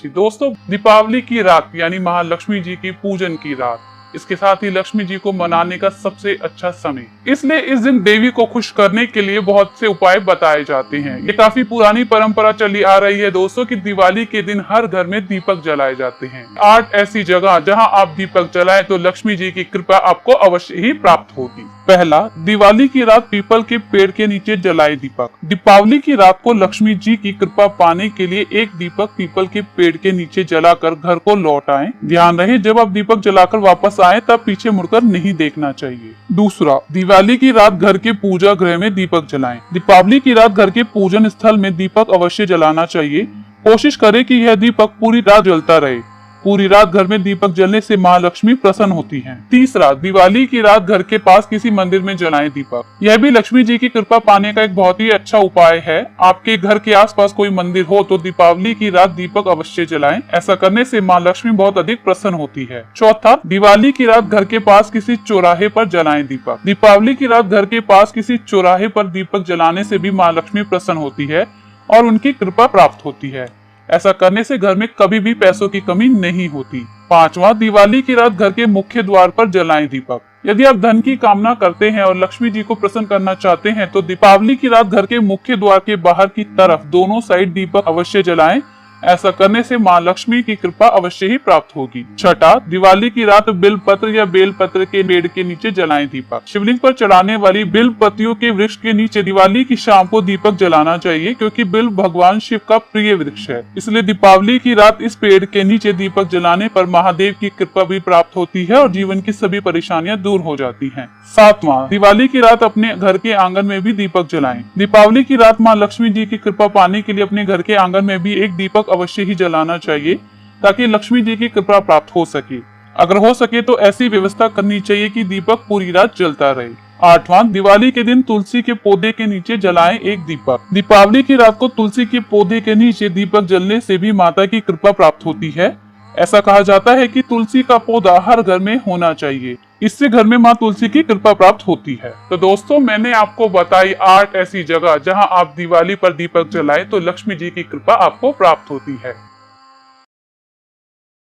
दोस्तों, दीपावली की रात यानी महालक्ष्मी जी की पूजन की रात, इसके साथ ही लक्ष्मी जी को मनाने का सबसे अच्छा समय, इसलिए इस दिन देवी को खुश करने के लिए बहुत से उपाय बताए जाते हैं। ये काफी पुरानी परंपरा चली आ रही है दोस्तों कि दिवाली के दिन हर घर में दीपक जलाए जाते हैं। 8 ऐसी जगह जहां आप दीपक जलाएं तो लक्ष्मी जी की कृपा आपको अवश्य ही प्राप्त होगी। पहला, दिवाली की रात पीपल के पेड़ के नीचे जलाए दीपक। दीपावली की रात को लक्ष्मी जी की कृपा पाने के लिए एक दीपक पीपल के पेड़ के नीचे जलाकर घर को लौट आएं। ध्यान रहे, जब आप दीपक जलाकर वापस आए तब पीछे मुड़कर नहीं देखना चाहिए। दूसरा, दिवाली की रात घर के पूजा गृह में दीपक जलाएं। दीपावली की रात घर के पूजन स्थल में दीपक अवश्य जलाना चाहिए। कोशिश करें कि यह दीपक पूरी रात जलता रहे। पूरी रात घर में दीपक जलने से माँ लक्ष्मी प्रसन्न होती हैं। तीसरा, दिवाली की रात घर के पास किसी मंदिर में जलाएं दीपक। यह भी लक्ष्मी जी की कृपा पाने का एक बहुत ही अच्छा उपाय है। आपके घर के आसपास कोई मंदिर हो तो दीपावली की रात दीपक अवश्य जलाएं। ऐसा करने से माँ लक्ष्मी बहुत अधिक प्रसन्न होती है। चौथा, दिवाली की रात घर के पास किसी चौराहे पर जलाएं दीपक। दीपावली की रात घर के पास किसी चौराहे पर दीपक जलाने से भी माँ लक्ष्मी प्रसन्न होती है और उनकी कृपा प्राप्त होती है। ऐसा करने से घर में कभी भी पैसों की कमी नहीं होती। पांचवा, दिवाली की रात घर के मुख्य द्वार पर जलाएं दीपक। यदि आप धन की कामना करते हैं और लक्ष्मी जी को प्रसन्न करना चाहते हैं तो दीपावली की रात घर के मुख्य द्वार के बाहर की तरफ दोनों साइड दीपक अवश्य जलाएं। ऐसा करने से माँ लक्ष्मी की कृपा अवश्य ही प्राप्त होगी। छठा, दिवाली की रात बिल पत्र या बेल पत्र के पेड़ के नीचे जलाएं दीपक। शिवलिंग पर चढ़ाने वाली बिल पत्तियों के वृक्ष के नीचे दिवाली की शाम को दीपक जलाना चाहिए, क्योंकि बिल भगवान शिव का प्रिय वृक्ष है। इसलिए दीपावली की रात इस पेड़ के नीचे दीपक जलाने पर महादेव की कृपा भी प्राप्त होती है और जीवन की सभी परेशानियां दूर हो जाती हैं। सातवां, दिवाली की रात अपने घर के आंगन में भी दीपक जलाएं। दीपावली की रात माँ लक्ष्मी जी की कृपा पाने के लिए अपने घर के आंगन में भी एक दीपक अवश्य ही जलाना चाहिए, ताकि लक्ष्मी जी की कृपा प्राप्त हो सके। अगर हो सके तो ऐसी व्यवस्था करनी चाहिए कि दीपक पूरी रात जलता रहे। आठवां, दिवाली के दिन तुलसी के पौधे के नीचे जलाएं एक दीपक। दीपावली की रात को तुलसी के पौधे के नीचे दीपक जलने से भी माता की कृपा प्राप्त होती है। ऐसा कहा जाता है कि तुलसी का पौधा हर घर में होना चाहिए, इससे घर में माँ तुलसी की कृपा प्राप्त होती है। तो दोस्तों, मैंने आपको बताई 8 ऐसी जगह जहां आप दिवाली पर दीपक जलाएं तो लक्ष्मी जी की कृपा आपको प्राप्त होती है।